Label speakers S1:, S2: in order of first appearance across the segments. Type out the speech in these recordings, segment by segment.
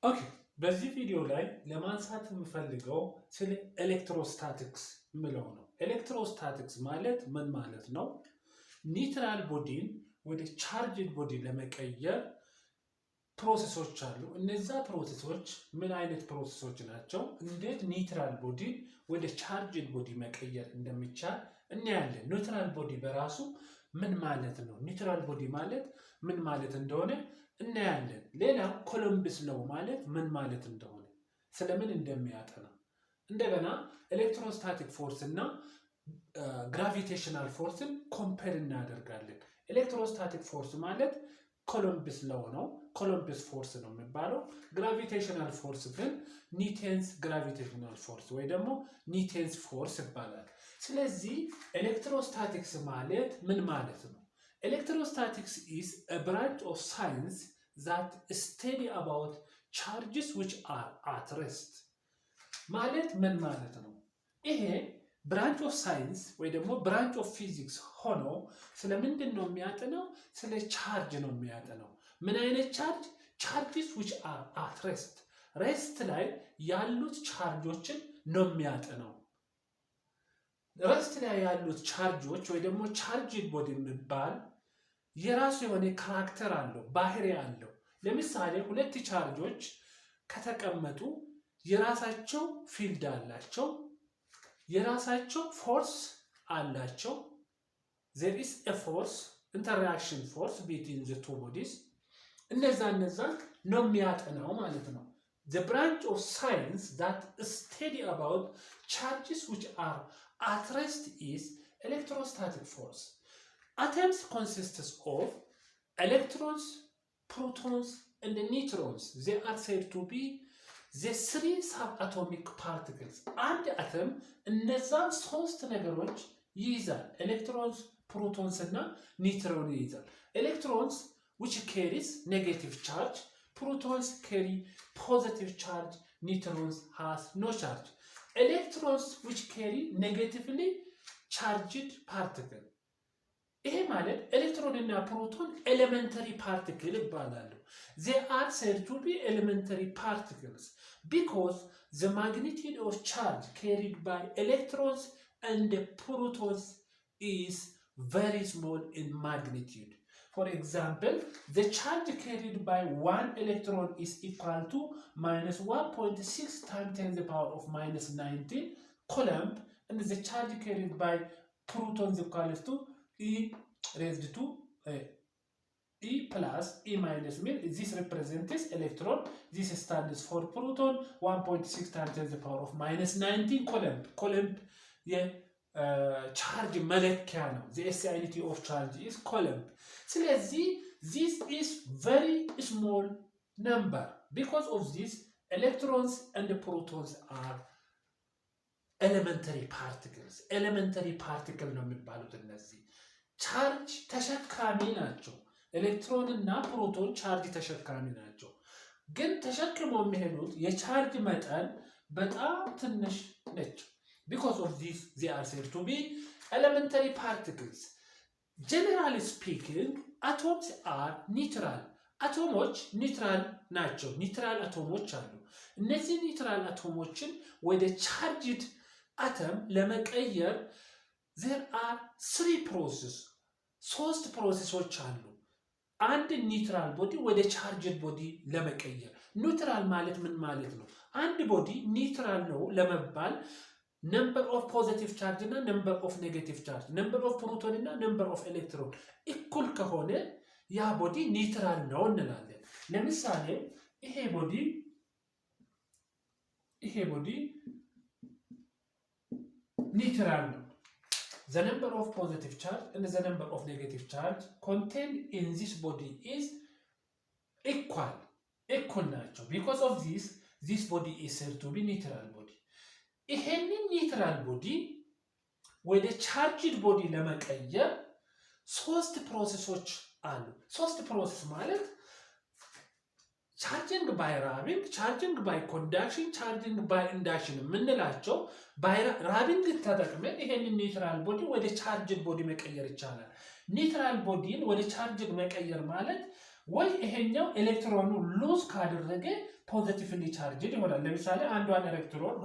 S1: ኦኬ በዚህ ቪዲዮ ላይ ለማንሳት የምፈልገው ስለ ኤሌክትሮስታቲክስ ምለው ነው። ኤሌክትሮስታቲክስ ማለት ምን ማለት ነው? ኒውትራል ቦዲን ወደ ቻርጅድ ቦዲ ለመቀየር ፕሮሰሶች አሉ። እነዛ ፕሮሰሶች ምን አይነት ፕሮሰሶች ናቸው? እንዴት ኒውትራል ቦዲን ወደ ቻርጅድ ቦዲ መቀየር እንደሚቻል እናያለን። ኒውትራል ቦዲ በራሱ ምን ማለት ነው? ኒውትራል ቦዲ ማለት ምን ማለት እንደሆነ እናያለን። ሌላው ኮሎምብስ ሎው ማለት ምን ማለት እንደሆነ ስለምን እንደሚያጠና እንደገና ኤሌክትሮስታቲክ ፎርስ እና ግራቪቴሽናል ፎርስን ኮምፔር እናደርጋለን። ኤሌክትሮስታቲክ ፎርስ ማለት ኮሎምብስ ሎው ነው፣ ኮሎምብስ ፎርስ ነው የሚባለው። ግራቪቴሽናል ፎርስ ግን ኒውተንስ ግራቪቴሽናል ፎርስ ወይ ደግሞ ኒውተንስ ፎርስ ይባላል። ስለዚህ ኤሌክትሮስታቲክስ ማለት ምን ማለት ነው? Electrostatics is a branch of science that study about charges which are at rest. ማለት ምን ማለት ነው? ይሄ ብራንች ኦፍ ሳይንስ ወይ ደግሞ ብራንች ኦፍ ፊዚክስ ሆኖ ስለምንድን ነው የሚያጠናው? ስለ ቻርጅ ነው የሚያጠናው። ምን አይነት ቻርጅ? ቻርጅስ which are at rest. ሬስት ላይ ያሉት ቻርጆችን ነው የሚያጠናው። ሬስት ላይ ያሉት ቻርጆች ወይ ደግሞ ቻርጅድ ቦዲ የሚባል የራሱ የሆነ ካራክተር አለው፣ ባህሪ አለው። ለምሳሌ ሁለት ቻርጆች ከተቀመጡ የራሳቸው ፊልድ አላቸው፣ የራሳቸው ፎርስ አላቸው። there is a force interaction force between the two bodies። እነዛ ነው የሚያጠናው ማለት ነው። the branch of science that study about charges which are at rest is electrostatic force. Atoms consists of electrons, protons, and neutrons. They are said to be the three subatomic particles. አንድ አተም እነዛ ሶስት ነገሮች ይይዛል። ኤሌክትሮንስ፣ ፕሮቶንስ እና ኒውትሮን ይይዛል። ኤሌክትሮንስ which carries negative charge, protons carry positive charge, neutrons has no charge. Electrons which carry negatively charged particle. ይሄ ማለት ኤሌክትሮን እና ፕሮቶን ኤሌመንተሪ ፓርቲክል ይባላሉ። they are said to be elementary particles because the magnitude of charge carried by electrons and protons is very small in magnitude. For example, the charge carried by one electron is equal to minus 1.6 times 10 to the power of minus 19 coulomb, and the charge carried by protons equals to E raised to E plus E minus mean. This represents electron. This stands for proton. 1.6 times 10 to the power of minus 19 coulomb. Coulomb charge መለኪያ ነው። The SI unit of charge is coulomb. ስለዚህ this is very small number. Because of this, electrons and protons are elementary particles. Elementary particle ነው የሚባሉት እነዚህ ቻርጅ ተሸካሚ ናቸው። ኤሌክትሮን እና ፕሮቶን ቻርጅ ተሸካሚ ናቸው። ግን ተሸክመው የሚሄዱት የቻርጅ መጠን በጣም ትንሽ ነች። because of this they are said to be elementary particles. Generally speaking, atoms are neutral. አቶሞች ኒውትራል ናቸው። ኒውትራል አቶሞች አሉ። እነዚህ ኒውትራል አቶሞችን ወደ ቻርጅድ አተም ለመቀየር there are three processes. ሶስት ፕሮሰሶች አሉ። አንድ ኒውትራል ቦዲ ወደ ቻርጅድ ቦዲ ለመቀየር። ኒውትራል ማለት ምን ማለት ነው? አንድ ቦዲ ኒውትራል ነው ለመባል ነምበር ኦፍ ፖዚቲቭ ቻርጅ እና ነምበር ኦፍ ኔጌቲቭ ቻርጅ፣ ነምበር ኦፍ ፕሮቶን እና ነምበር ኦፍ ኤሌክትሮን እኩል ከሆነ ያ ቦዲ ኒውትራል ነው እንላለን። ለምሳሌ ይሄ ቦዲ ኒውትራል ነው። The number of positive charge and the number of negative charge contained in this body is equal ናቸው። because of this body is said to be neutral body. ይሄንን ኒውትራል ቦዲ ወደ ቻርጅድ ቦዲ ለመቀየር ሶስት ፕሮሰሶች አሉ። ሶስት ፕሮሰስ ማለት ቻርጂንግ ባይ ራቢንግ፣ ቻርጂንግ ባይ ኮንዳክሽን፣ ቻርጂንግ ባይ ኢንዳክሽን የምንላቸው ራቢንግ ተጠቅመን ይሄንን ኒውትራል ቦዲ ወደ ቻርጅድ ቦዲ መቀየር ይቻላል። ኒውትራል ቦዲን ወደ ቻርጅድ መቀየር ማለት ወይ ይሄኛው ኤሌክትሮኑ ሉዝ ካደረገ ፖዚቲቭሊ ቻርጅድ ይሆናል። ለምሳሌ አንዷን ኤሌክትሮን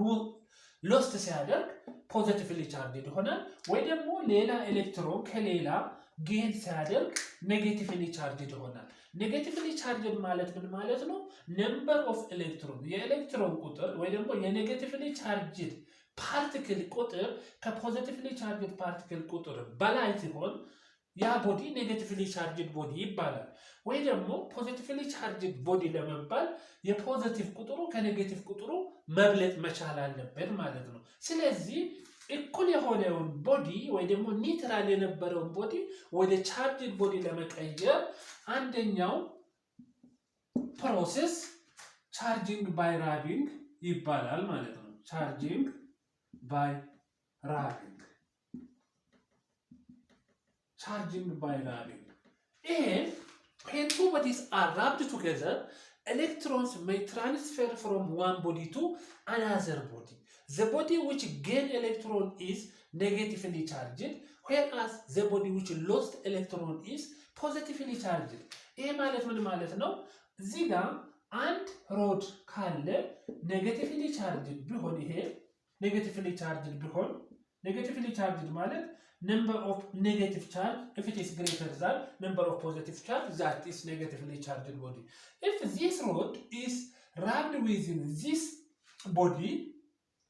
S1: ሎስት ሲያደርግ ፖዚቲቭሊ ቻርጅድ ይሆናል። ወይ ደግሞ ሌላ ኤሌክትሮን ከሌላ ጌን ሲያደርግ ኔጌቲቭሊ ቻርጅድ ይሆናል። ኔጌቲቭሊ ቻርጅድ ማለት ምን ማለት ነው? ነምበር ኦፍ ኤሌክትሮን የኤሌክትሮን ቁጥር ወይ ደግሞ የኔጌቲቭሊ ቻርጅድ ፓርቲክል ቁጥር ከፖዚቲቭሊ ቻርጅድ ፓርቲክል ቁጥር በላይ ሲሆን ያ ቦዲ ኔጌቲቭሊ ቻርጅድ ቦዲ ይባላል። ወይ ደግሞ ፖዚቲቭሊ ቻርጅድ ቦዲ ለመባል የፖዚቲቭ ቁጥሩ ከኔጌቲቭ ቁጥሩ መብለጥ መቻል አለበት ማለት ነው። ስለዚህ እኩል የሆነውን ቦዲ ወይ ደግሞ ኒውትራል የነበረውን ቦዲ ወደ ቻርጅድ ቦዲ ለመቀየር አንደኛው ፕሮሰስ ቻርጂንግ ባይ ራቢንግ ይባላል ማለት ነው። ቻርጂንግ ባይ ራቢንግ charging by rubbing. And when two bodies are rubbed together, electrons may transfer from one body to another body. The body which gained electron is negatively charged, whereas the body which lost electron is positively charged. ይሄ ማለት ምን ማለት ነው? እዚህ ጋር አንድ ሮድ ካለ ኔጌቲቭሊ ቻርጅድ ቢሆን ይሄ ኔጌቲቭሊ ቻርጅድ ቢሆን ኔጌቲቭሊ ቻርጅድ ማለት number of negative charge, if it is greater than number of positive charge, that is negatively charged body. If this rod is rubbed within this body,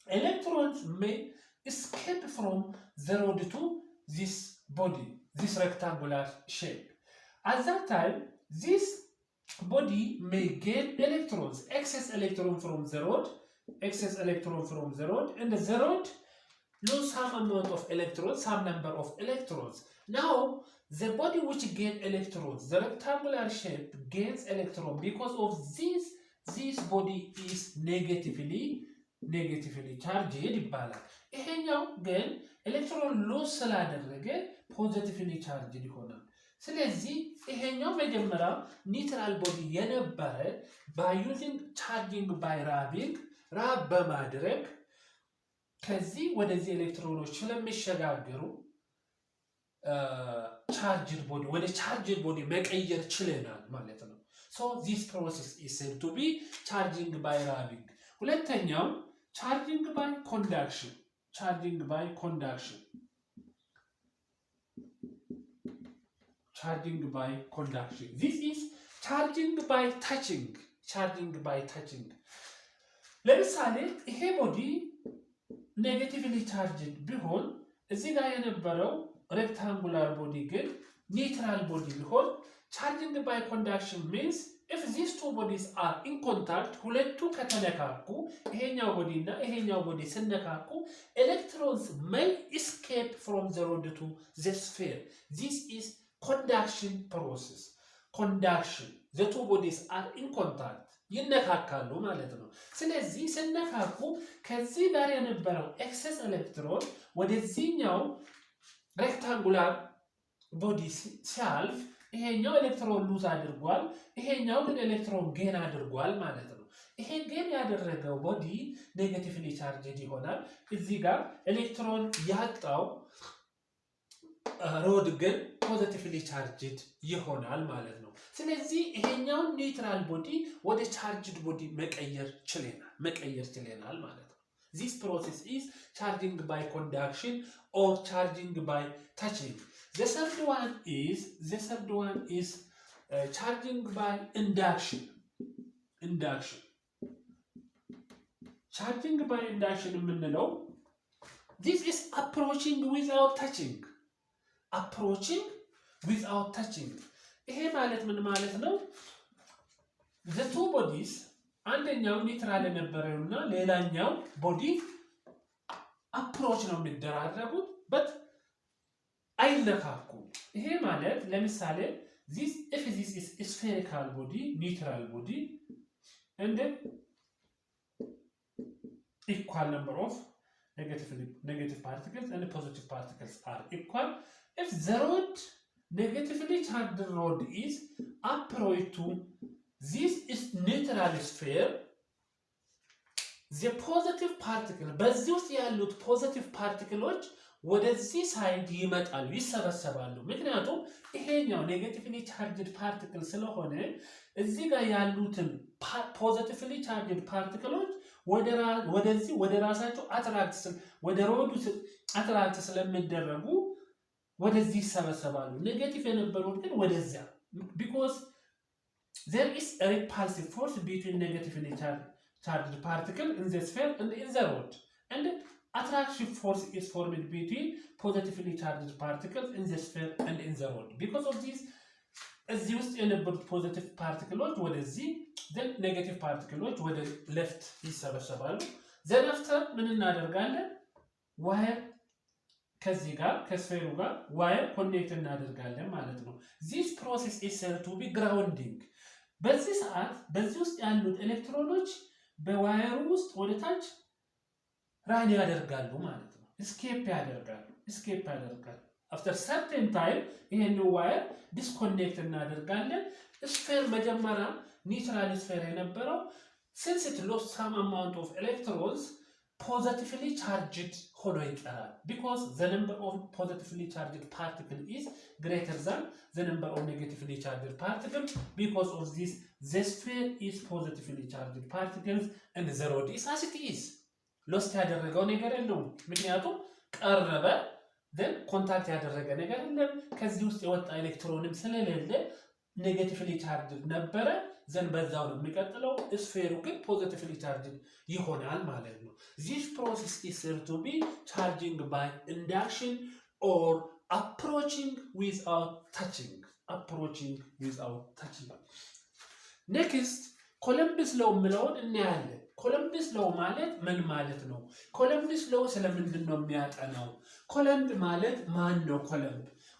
S1: electrons may escape from the rod to this body, this rectangular shape. At that time, this body may gain electrons, excess electron from the rod, and the rod lose some amount of electrons, some number of electrons. Now, the body which gains electrons, the rectangular shape gains electron because of this body is negatively charged ይባላል። ይሄኛው ግን ኤሌክትሮን ሎስ ስላደረገ ፖዚቲቭሊ ቻርጅድ ይሆናል። ስለዚህ ይሄኛው መጀመሪያ ኒውትራል ቦዲ የነበረ by using charging by rubbing ራብ በማድረግ ከዚህ ወደዚህ ኤሌክትሮኖች ስለሚሸጋገሩ ቻርጅድ ቦዲ ወደ ቻርጅድ ቦዲ መቀየር ችለናል ማለት ነው። so this process is said to be charging by rubbing። ሁለተኛው charging by conduction this is charging by touching ለምሳሌ ይሄ ቦዲ ኔጌቲቭሊ ቻርጅድ ቢሆን እዚህ ጋር የነበረው ሬክታንጉላር ቦዲ ግን ኒውትራል ቦዲ ቢሆን ቻርጂንግ ባይ ኮንዳክሽን ሚንስ if these two bodies are in contact ሁለቱ ከተነካኩ ይሄኛው ቦዲ እና ይሄኛው ቦዲ ሲነካኩ electrons may escape from the rod to the sphere. This is conduction process. The two bodies are in contact ይነካካሉ ማለት ነው። ስለዚህ ሲነካኩ ከዚህ ጋር የነበረው ኤክሰስ ኤሌክትሮን ወደዚህኛው ሬክታንጉላር ቦዲ ሲያልፍ ይሄኛው ኤሌክትሮን ሉዝ አድርጓል፣ ይሄኛው ግን ኤሌክትሮን ጌን አድርጓል ማለት ነው። ይሄ ጌን ያደረገው ቦዲ ኔጌቲቭሊ ቻርጅድ ይሆናል። እዚህ ጋር ኤሌክትሮን ያጣው ሮድ ግን ፖዚቲቭሊ ቻርጅድ ይሆናል ማለት ነው። ስለዚህ ይሄኛው ኒውትራል ቦዲ ወደ ቻርጅድ ቦዲ መቀየር ችለናል ማለት ነው። This process is charging by conduction or charging by touching. The third one is charging by induction. Charging by induction የምንለው this is approaching without touching. ይሄ ማለት ምን ማለት ነው? the two bodies አንደኛው ኒውትራል የነበረውና ሌላኛው ቦዲ አፕሮች ነው የሚደራረጉት but አይነካኩም። ይሄ ማለት ለምሳሌ this is a spherical body, neutral body, and then equal number of negative particles and positive particles are equal. If the rod negatively charged rod is approach to this is neutral sphere, the positive particle በዚህ ውስጥ ያሉት ፖዚቲቭ ፓርቲክሎች ወደዚህ ሳይድ ይመጣሉ ይሰበሰባሉ ምክንያቱም ይሄኛው ኔጌቲቭሊ ቻርጅድ ፓርቲክል ስለሆነ እዚህ ጋር ያሉትን ፖዚቲቭሊ ቻርጅድ ፓርቲክሎች ወደዚህ ወደ ራሳቸው ወደ ሮዱ አትራክት ስለሚደረጉ ወደዚህ ይሰበሰባሉ ኔጌቲቭ የነበሩት ግን ወደዚያ because there is a repulsive force between negatively charged particle in the sphere and in the rod and attraction force is formed between positively charged particles in the sphere and in the rod because of this እዚህ ውስጥ የነበሩት ፖዚቲቭ ፓርቲክሎች ወደዚህ then ኔጌቲቭ ፓርቲክሎች ወደ ሌፍት ይሰበሰባሉ then after ምን እናደርጋለን ዋየር ከዚህ ጋር ከስፌሩ ጋር ዋየር ኮኔክት እናደርጋለን ማለት ነው this process is said to be grounding በዚህ ሰዓት በዚህ ውስጥ ያሉት ኤሌክትሮኖች በዋየሩ ውስጥ ወደ ታች ራን ያደርጋሉ ማለት ነው escape ያደርጋሉ after certain time ይሄን ዋየር ዲስኮኔክት እናደርጋለን ስፌር መጀመሪያ ኒውትራል ስፌር የነበረው since it lost some amount of electrons positively charged ሆኖ ይቀራል because the number of positively charged particle is greater than the number of negatively charged particles because of this the sphere is positively charged particles and the rod is as it is lost ያደረገው ነገር የለውም ምክንያቱም ቀረበ then ኮንታክት ያደረገ ነገር የለም ከዚህ ውስጥ የወጣ ኤሌክትሮንም ስለሌለ ኔጌቲቭሊ ቻርጅድ ነበረ then በዛው ነው የሚቀጥለው ስፌሩ ግን ፖዚቲቭሊ ቻርጅድ ይሆናል ማለት ነው this process is said to be charging by induction or approaching without touching next ኮሎምብስ ሎው ምለውን እናያለን ኮሎምብስ ሎው ማለት ምን ማለት ነው ኮሎምብስ ሎው ስለምንድን ነው የሚያጠናው ኮሎምብ ማለት ማን ነው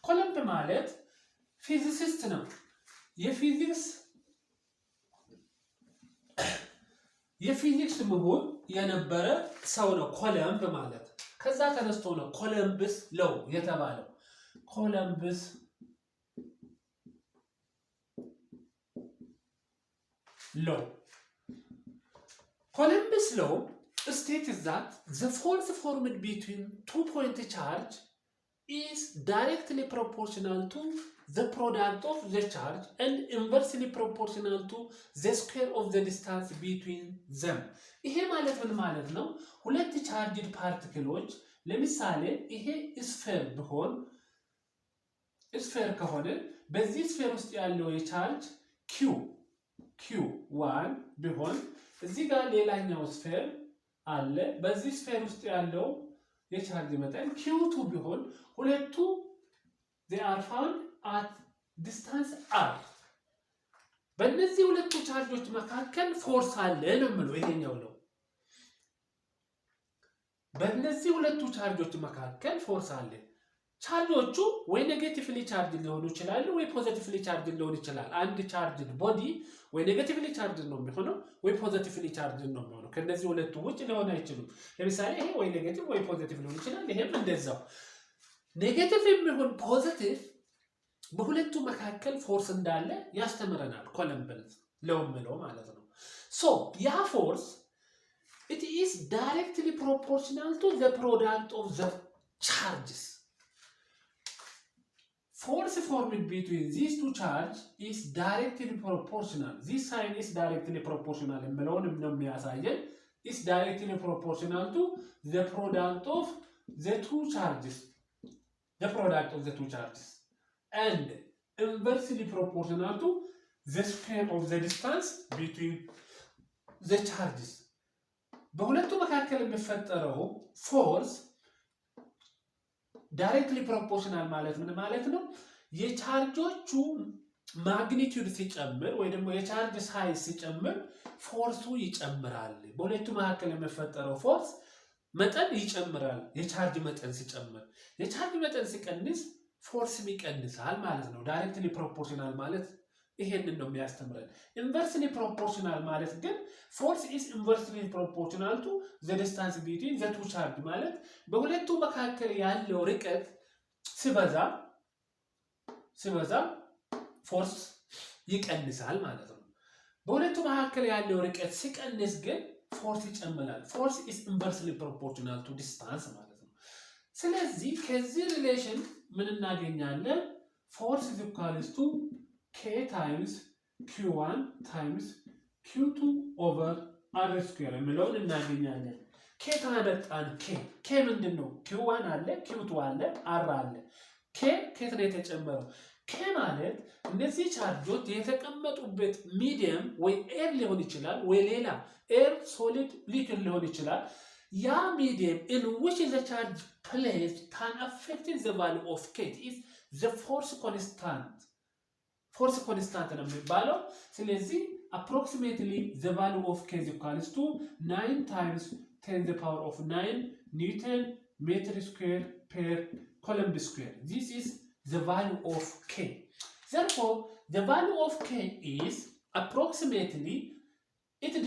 S1: ኮሎምብ ማለት ፊዚሲስት ነው የፊዚክስ ምሁር የነበረ ሰው ነው ኮሎምብ ማለት ከዛ ተነስቶ ነው ኮሎምብስ ሎው የተባለው ኮሎምብስ law states that the force formed between 2-point charge is directly proportional to the product of the charge and inversely proportional to the square of the distance between them. ይሄ ማለት ምን ማለት ነው? ሁለት ቻርጅድ ፓርቲክሎች ለምሳሌ ይሄ ስፌር ከሆነ በዚህ ስፌር ውስጥ ያለው የቻርጅ Q1 ቢሆን እዚህ ጋር ሌላኛው ስፌር አለ በዚህ ስፌር ውስጥ ያለው የቻርጅ መጠን Q2 ቢሆን ሁለቱ they are found at distance r በእነዚህ ሁለቱ ቻርጆች መካከል ፎርስ አለ ነው ማለት ይሄኛው ነው በእነዚህ ሁለቱ ቻርጆች መካከል ፎርስ አለ ቻርጆቹ ወይ ኔጌቲቭሊ ቻርጅድ ሊሆኑ ይችላሉ ወይ ፖዚቲቭሊ ቻርጅድ ሊሆኑ ይችላል አንድ ቻርጅድ ቦዲ ወይ ኔጌቲቭሊ ቻርጅድ ነው የሚሆነው ወይ ፖዚቲቭሊ ቻርጅድ ነው የሚሆነው ከነዚህ ሁለቱ ውጭ ሊሆን አይችልም ለምሳሌ ይሄ ወይ ኔጌቲቭ ወይ ፖዚቲቭ ሊሆን ይችላል ይሄም እንደዛው ኔጌቲቭ የሚሆን ፖዚቲቭ በሁለቱ መካከል ፎርስ እንዳለ ያስተምረናል ኮሎምብስ ሎው ማለት ነው ሶ ያ ፎርስ it is directly proportional to the product of the charges force formed between these two charges is directly proportional. This sign is directly proportional. Is directly proportional to the product of the two charges. And inversely proportional to the square of the distance between the charges. በሁለቱ መካከል የሚፈጠረው force directly proportional ማለት ነው የቻርጆቹ ማግኒቲዩድ ሲጨምር ወይ ደግሞ የቻርጅ ሳይዝ ሲጨምር ፎርሱ ይጨምራል በሁለቱ መካከል የሚፈጠረው ፎርስ መጠን ይጨምራል የቻርጅ መጠን ሲጨምር የቻርጅ መጠን ሲቀንስ ፎርስ ይቀንሳል ማለት ነው directly proportional ማለት ይሄንን ነው የሚያስተምረን inversely proportional ማለት ግን force is inversely proportional to the distance between the two charge ማለት በሁለቱ መካከል ያለው ርቀት ሲበዛ ፎርስ ይቀንሳል ማለት ነው በሁለቱ መካከል ያለው ርቀት ሲቀንስ ግን ፎርስ ይጨምራል force is inversely proportional to distance ማለት ነው ስለዚህ ከዚህ ሪሌሽን ምን እናገኛለን? ፎርስ is equals to k times q1 times q2 over r square የሚለውን እናገኛለን። k ታመጣን k ምንድነው? q1 አለ q2 አለ r አለ። k ከየት ነው የተጨመረው? k ማለት እነዚህ ቻርጆች የተቀመጡበት ሚዲየም ወይ ኤር ሊሆን ይችላል ወይ ሌላ ኤር ሶሊድ ሊኩዊድ ሊሆን ይችላል። ያ ሚዲየም in which the charge placed can affect the value of k is the force constant ነው የሚባለው። ስለዚህ approximately the value of k is equals to 9 times 10 the power of 9 Newton meter square per Coulomb square. This is the value of k. Therefore, the value of k is approximately it is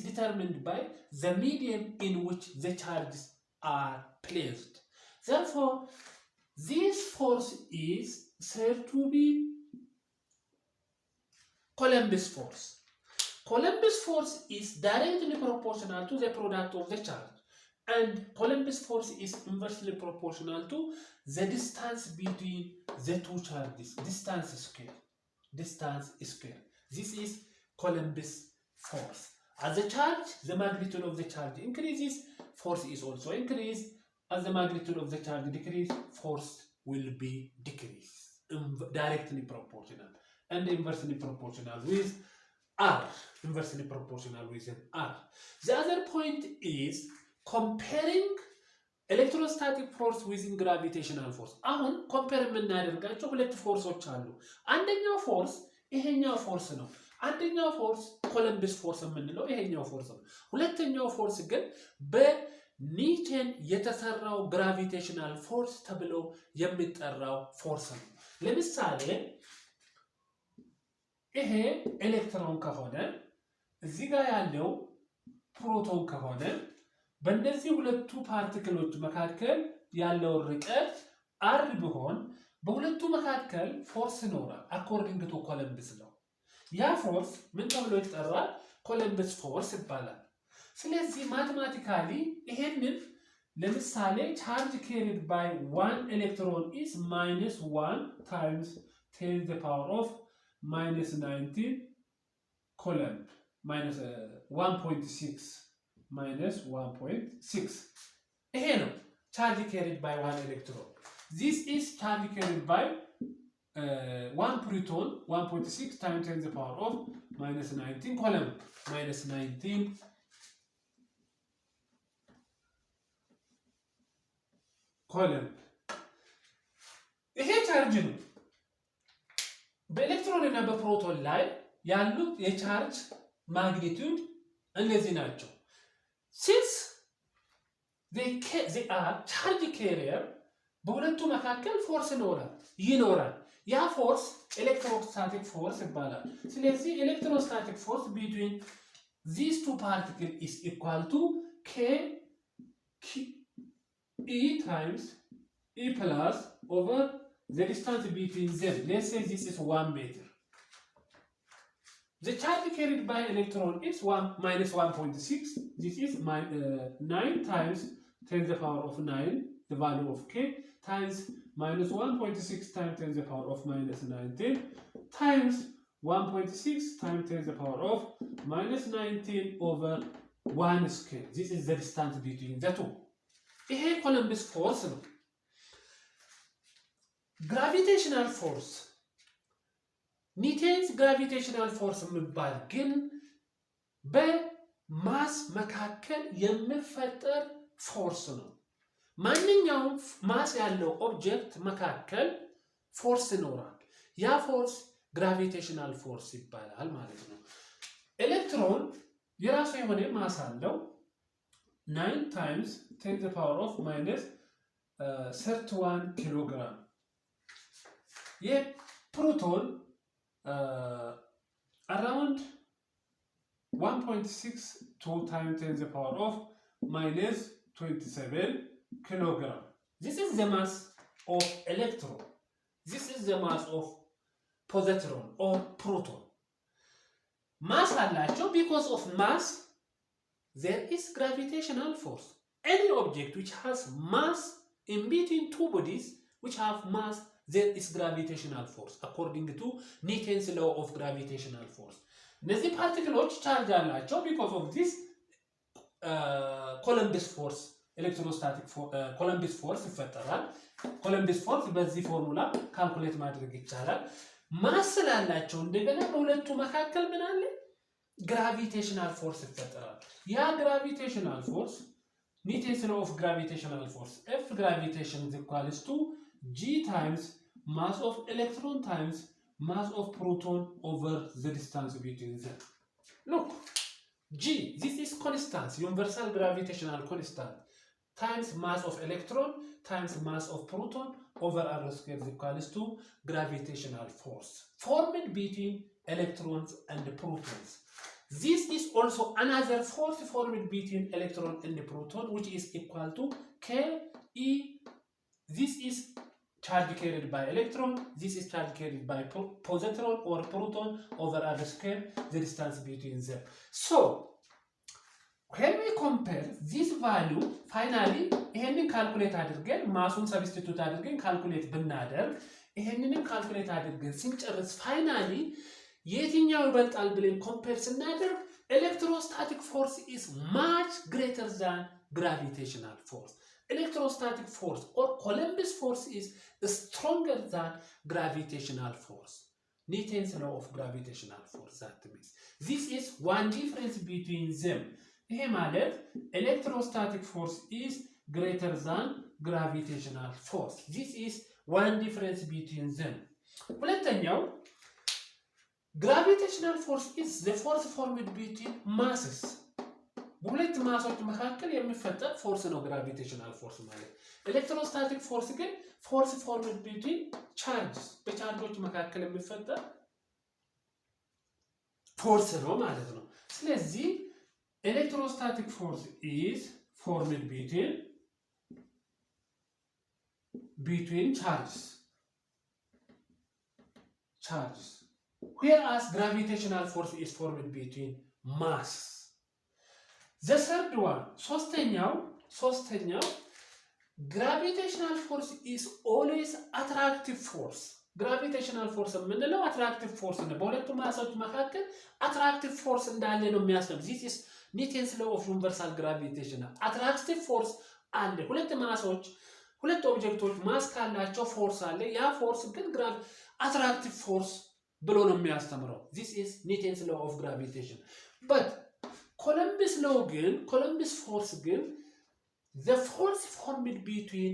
S1: determined by the medium in which the charges are placed. Therefore, this force is said to be Coulomb's force. Coulomb's force is directly proportional to the product of the charge, and Coulomb's force is inversely proportional to the distance between the two charges. Distance square. This is Coulomb's force. As the charge, the magnitude of the charge increases, force is also increased. As the magnitude of the charge decreases, force will be decreased. Directly proportional and inversely proportional with R. Inversely proportional with R. The other point is comparing electrostatic force with gravitational force. አሁን ኮምፔር የምናደርጋቸው ሁለት ፎርሶች አሉ። አንደኛው ፎርስ ይሄኛው ፎርስ ነው። አንደኛው ፎርስ ኮሎምብስ ፎርስ የምንለው ይሄኛው ፎርስ ነው። ሁለተኛው ፎርስ ግን በኒውተን የተሰራው ግራቪቴሽናል ፎርስ ተብሎ የሚጠራው ፎርስ ነው። ለምሳሌ ይሄ ኤሌክትሮን ከሆነ እዚህ ጋር ያለው ፕሮቶን ከሆነ በእነዚህ ሁለቱ ፓርቲክሎች መካከል ያለው ርቀት r ቢሆን በሁለቱ መካከል ፎርስ ይኖራል። አኮርዲንግ ቱ ኮሎምብስ ነው። ያ ፎርስ ምን ተብሎ ይጠራል? ኮሎምብስ ፎርስ ይባላል። ስለዚህ ማቴማቲካሊ ይሄንን ለምሳሌ ቻርጅ carried by one electron is -1 times 10 the power of -19 coulomb minus 1.6 minus 1.6 ይሄ ነው charge carried by one electron. This is charge carried by one proton 1.6 times 10 the power of -19 coulomb -19 coulomb ይሄ ቻርጅ ነው። በኤሌክትሮን እና በፕሮቶን ላይ ያሉት የቻርጅ ማግኒቲዩድ እነዚህ ናቸው። since they are charge carrier በሁለቱ መካከል ፎርስ ይኖራል። ያ ፎርስ ኤሌክትሮስታቲክ ፎርስ ይባላል። ስለዚህ ኤሌክትሮስታቲክ ፎርስ between these two particles is equal to k E times E plus over the distance between them. Let's say this is 1 meter. The charge carried by electron is minus 1.6. This is 9 times 10 the power of 9, the value of k, times minus 1.6 times 10 the power of minus 19, times 1.6 times 10 the power of minus 19 over 1 square. This is the distance between the two. ይሄ ኮሎምብስ ፎርስ ነው። ግራቪቴሽናል ፎርስ ኒውተንስ ግራቪቴሽናል ፎርስ የሚባል ግን በማስ መካከል የሚፈጠር ፎርስ ነው። ማንኛውም ማስ ያለው ኦብጀክት መካከል ፎርስ ይኖራል። ያ ፎርስ ግራቪቴሽናል ፎርስ ይባላል ማለት ነው። ኤሌክትሮን የራሱ የሆነ ማስ አለው 9 times 10 the power of minus 31 kilogram. የፕሮቶን around 1.62 times 10 the power of minus 27 kilogram. This is the mass of electron. This is the mass of positron or proton. Mass አላቸው because of mass there is gravitational force. any object which has mass in between two bodies which have mass, there is gravitational force according to Newton's law of gravitational force. እነዚህ ፓርቲክሎች ቻርጅ አላቸው because of this Coulomb's force, electrostatic Coulomb's force ይፈጠራል። Coulomb's force በዚህ ፎርሙላ ካልኩሌት ማድረግ ይቻላል። ማስ ስላላቸው እንደገና በሁለቱ መካከል ምን አለ? gravitational force ይፈጠራል። ያ gravitational force Newton's law of gravitational force, F gravitation is equals to G times mass of electron times mass of proton over the distance between them. Look, G, this is constant, universal gravitational constant, times mass of electron times mass of proton over r squared is equals to gravitational force formed between electrons and protons. This is also another force formed between electron and the proton, which is equal to Ke. This is charge carried by electron, this is charge carried by positron or proton over r squared, the distance between them. So, when we compare this value, finally, ይሄንን ካልኩሌት አድርገን ማሱን ሰብስቲቱት አድርገን ካልኩሌት ብናደርግ ይሄንንም ካልኩሌት አድርገን ስንጨርስ ፋይናሊ የትኛው ይበልጣል ብለን ኮምፔር ስናደርግ electrostatic force is much greater than gravitational force. Electrostatic force or Coulomb's force is stronger than gravitational force. Newton's law of gravitational force, that means. This is one difference between them. ይሄ ማለት electrostatic force is greater than gravitational force. This is one difference between them. ሁለተኛው gravitational force is the force formed between masses. በሁለት ማሶች መካከል የሚፈጠር ፎርስ ነው gravitational force ማለት። electrostatic force ግን force formed between charges, በቻርጆች መካከል የሚፈጠር ፎርስ ነው ማለት ነው። ስለዚህ electrostatic force is formed between charges, whereas gravitational force is formed between mass. The third one, ሶስተኛው gravitational force is always attractive force. gravitational force የምንለው attractive force ነው። በሁለቱ ማሶች መካከል attractive force እንዳለ ነው የሚያስነው። this is Newton's law of universal gravitation. attractive force አለ። ሁለት ማሶች ሁለት ኦብጀክቶች ማስ ካላቸው ፎርስ አለ። ያ ፎርስ ግን attractive force ብሎ ነው የሚያስተምረው። this is Newton's law of gravitation. but Coulomb's force ግን the force formed between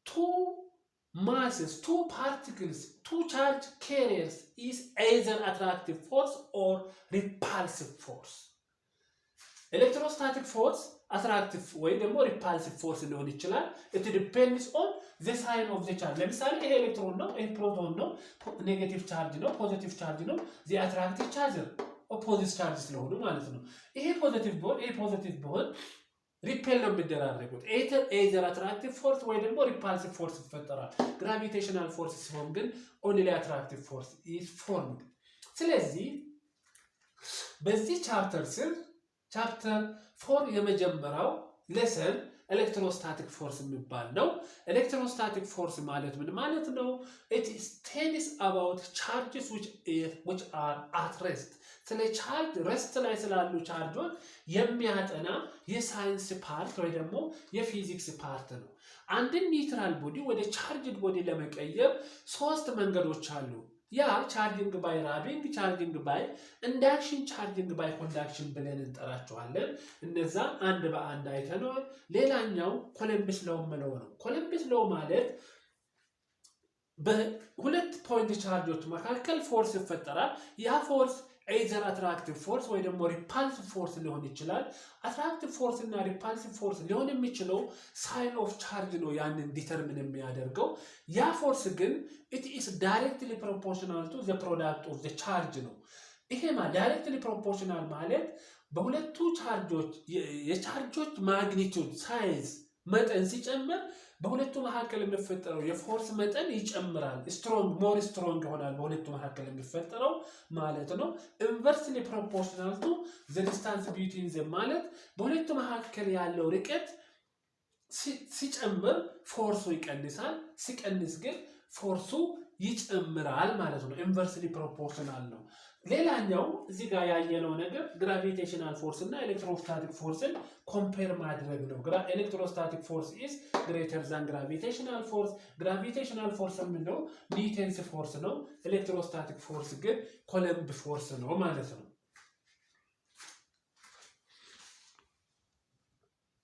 S1: two masses, two particles, two charge carriers is either attractive force or repulsive force. Electrostatic force attractive ወይ ደግሞ repulsive force ሊሆን ይችላል። it depends on the sign of the charge. ለምሳሌ ይሄ ኤሌክትሮን ነው፣ ይሄ ፕሮቶን ነው፣ ኔጌቲቭ ቻርጅ ነው፣ ፖዚቲቭ ቻርጅ ነው። the attractive charge opposite charge ስለሆኑ ማለት ነው። ይሄ ፖዚቲቭ ቢሆን ይሄ ፖዚቲቭ ቢሆን ሪፔል ነው የሚደራረጉት። either attractive force ወይ ደግሞ repulsive force ይፈጠራል። gravitational force ሲሆን ግን only attractive force is formed. ስለዚህ በዚህ ቻፕተር ስር ቻፕተር 4 የመጀመሪያው ሌሰን electrostatic force የሚባል ነው። electrostatic force ማለት ምን ማለት ነው? it stands about charges which are at rest. ስለ ቻርጅ ረስት ላይ ስላሉ ቻርጆች የሚያጠና የሳይንስ ፓርት ወይ ደግሞ የፊዚክስ ፓርት ነው። አንድን ኒውትራል ቦዲ ወደ ቻርጅድ ቦዲ ለመቀየር ሶስት መንገዶች አሉ። ያ ቻርጂንግ ባይ ራቢንግ፣ ቻርጂንግ ባይ ኢንዳክሽን፣ ቻርጂንግ ባይ ኮንዳክሽን ብለን እንጠራቸዋለን። እነዛ አንድ በአንድ አይተናል። ሌላኛው ኮሎምብስ ሎው ነው። ኮሎምብስ ሎው ማለት በሁለት ፖይንት ቻርጆች መካከል ፎርስ ይፈጠራል። ያ ፎርስ either attractive force ወይ ደግሞ repulsive force ሊሆን ይችላል። attractive force እና repulsive force ሊሆን የሚችለው sign of charge ነው ያንን ዲተርሚን የሚያደርገው። ያ ፎርስ ግን it is directly proportional to the product of the charge ነው። ይሄ ማለት directly proportional ማለት በሁለቱ ቻርጆች የቻርጆች ማግኒቲዩድ ሳይዝ መጠን ሲጨምር በሁለቱ መካከል የሚፈጠረው የፎርስ መጠን ይጨምራል። ሞር ስትሮንግ ይሆናል በሁለቱ መካከል የሚፈጠረው ማለት ነው። ኢንቨርስሊ ፕሮፖርሽናል ቱ ዘ ዲስታንስ ቢትዊን ዘም ማለት በሁለቱ መካከል ያለው ርቀት ሲጨምር ፎርሱ ይቀንሳል፣ ሲቀንስ ግን ፎርሱ ይጨምራል ማለት ነው። ኢንቨርስሊ ፕሮፖርሽናል ነው። ሌላኛው እዚህ ጋር ያየነው ነገር ግራቪቴሽናል ፎርስ እና ኤሌክትሮስታቲክ ፎርስን ኮምፔር ማድረግ ነው። ኤሌክትሮስታቲክ ፎርስ ኢዝ ግሬተር ዛን ግራቪቴሽናል ፎርስ። ግራቪቴሽናል ፎርስ የምንለው ኒውተንስ ፎርስ ነው። ኤሌክትሮስታቲክ ፎርስ ግን ኮሎምብ ፎርስ ነው ማለት ነው።